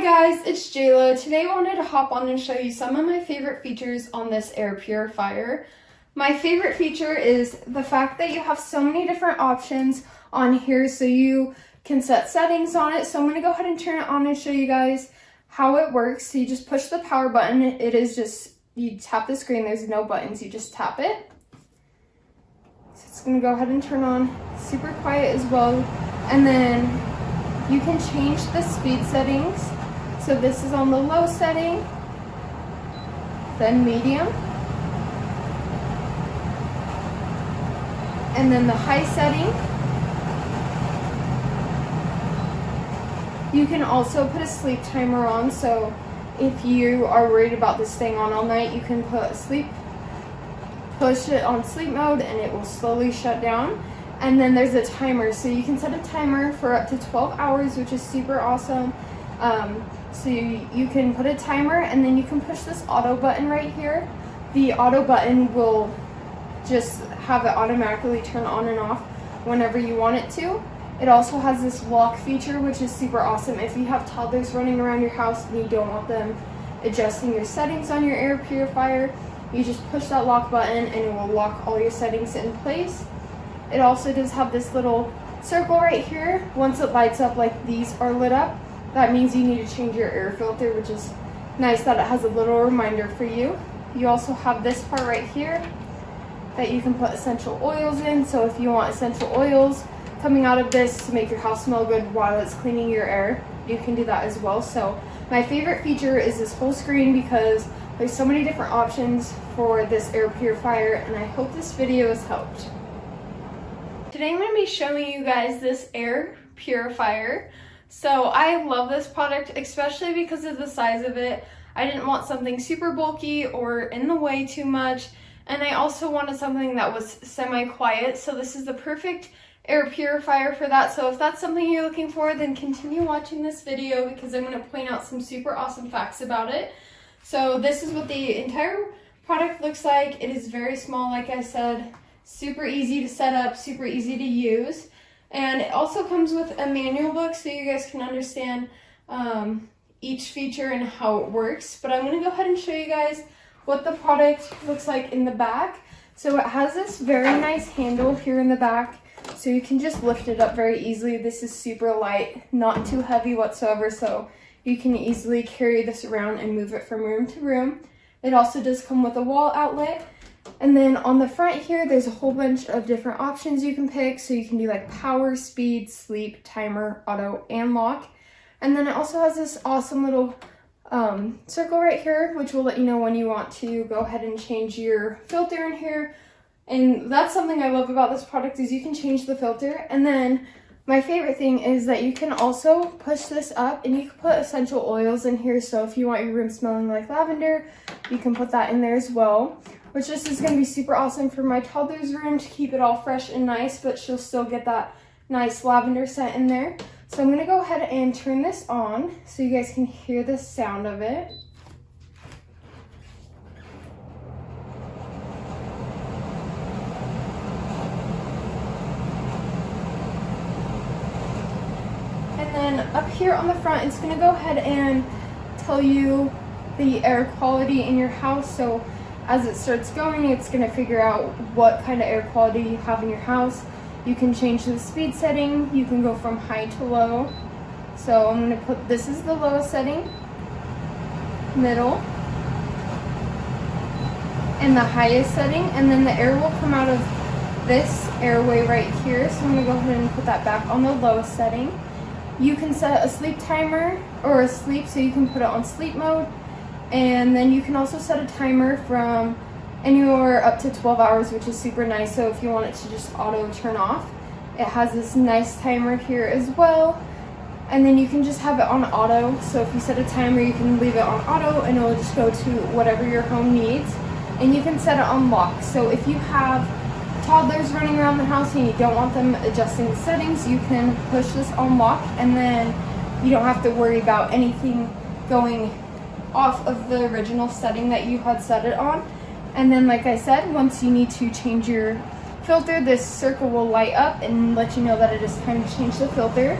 guys, it's Jayla. Today I wanted to hop on and show you some of my favorite features on this air purifier. My favorite feature is the fact that you have so many different options on here so you can set settings on it. So I'm going to go ahead and turn it on and show you guys how it works. So you just push the power button. It is just, you tap the screen, there's no buttons, you just tap it. So it's going to go ahead and turn on, super quiet as well. And then you can change the speed settings. So this is on the low setting, then medium, and then the high setting. You can also put a sleep timer on, so if you are worried about this staying on all night, you can push it on sleep mode and it will slowly shut down. And then there's a timer, so you can set a timer for up to 12 hours, which is super awesome. So you can put a timer and then you can push this auto button right here. The auto button will just have it automatically turn on and off whenever you want it to. It also has this lock feature, which is super awesome. If you have toddlers running around your house and you don't want them adjusting your settings on your air purifier, you just push that lock button and it will lock all your settings in place. It also does have this little circle right here. Once it lights up like these are lit up, that means you need to change your air filter, which is nice that it has a little reminder for you. You also have this part right here that you can put essential oils in. So if you want essential oils coming out of this to make your house smell good while it's cleaning your air, you can do that as well. So my favorite feature is this whole screen because there's so many different options for this air purifier, and I hope this video has helped. Today I'm going to be showing you guys this air purifier. So I love this product, especially because of the size of it. I didn't want something super bulky or in the way too much, and I also wanted something that was semi-quiet. So this is the perfect air purifier for that. So if that's something you're looking for, then continue watching this video because I'm going to point out some super awesome facts about it. So this is what the entire product looks like. It is very small, like I said, super easy to set up, super easy to use. And it also comes with a manual book so you guys can understand each feature and how it works. But I'm going to go ahead and show you guys what the product looks like in the back. So it has this very nice handle here in the back, so you can just lift it up very easily. This is super light, not too heavy whatsoever, so you can easily carry this around and move it from room to room. It also does come with a wall outlet. And then on the front here, there's a whole bunch of different options you can pick. So you can do like power, speed, sleep, timer, auto, and lock. And then it also has this awesome little circle right here, which will let you know when you want to go ahead and change your filter in here. And that's something I love about this product is you can change the filter. And then my favorite thing is that you can also push this up and you can put essential oils in here. So if you want your room smelling like lavender, you can put that in there as well, which just is going to be super awesome for my toddler's room to keep it all fresh and nice, but she'll still get that nice lavender scent in there. So I'm going to go ahead and turn this on so you guys can hear the sound of it. And then up here on the front, it's going to go ahead and tell you the air quality in your house. So as it starts going, it's going to figure out what kind of air quality you have in your house. You can change the speed setting. You can go from high to low. So I'm going to put, this is the lowest setting, middle, and the highest setting. And then the air will come out of this airway right here. So I'm going to go ahead and put that back on the lowest setting. You can set a sleep timer or a sleep, so you can put it on sleep mode. And then you can also set a timer from anywhere up to 12 hours, which is super nice. So if you want it to just auto turn off, it has this nice timer here as well. And then you can just have it on auto. So if you set a timer, you can leave it on auto and it will just go to whatever your home needs. And you can set it on lock. So if you have toddlers running around the house and you don't want them adjusting the settings, you can push this on lock and then you don't have to worry about anything going off of the original setting that you had set it on. And then, like I said, once you need to change your filter, this circle will light up and let you know that it is time to change the filter.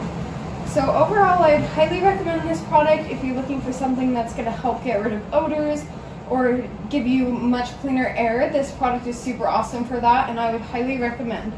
So overall, I'd highly recommend this product if you're looking for something that's going to help get rid of odors or give you much cleaner air. This product is super awesome for that, and I would highly recommend.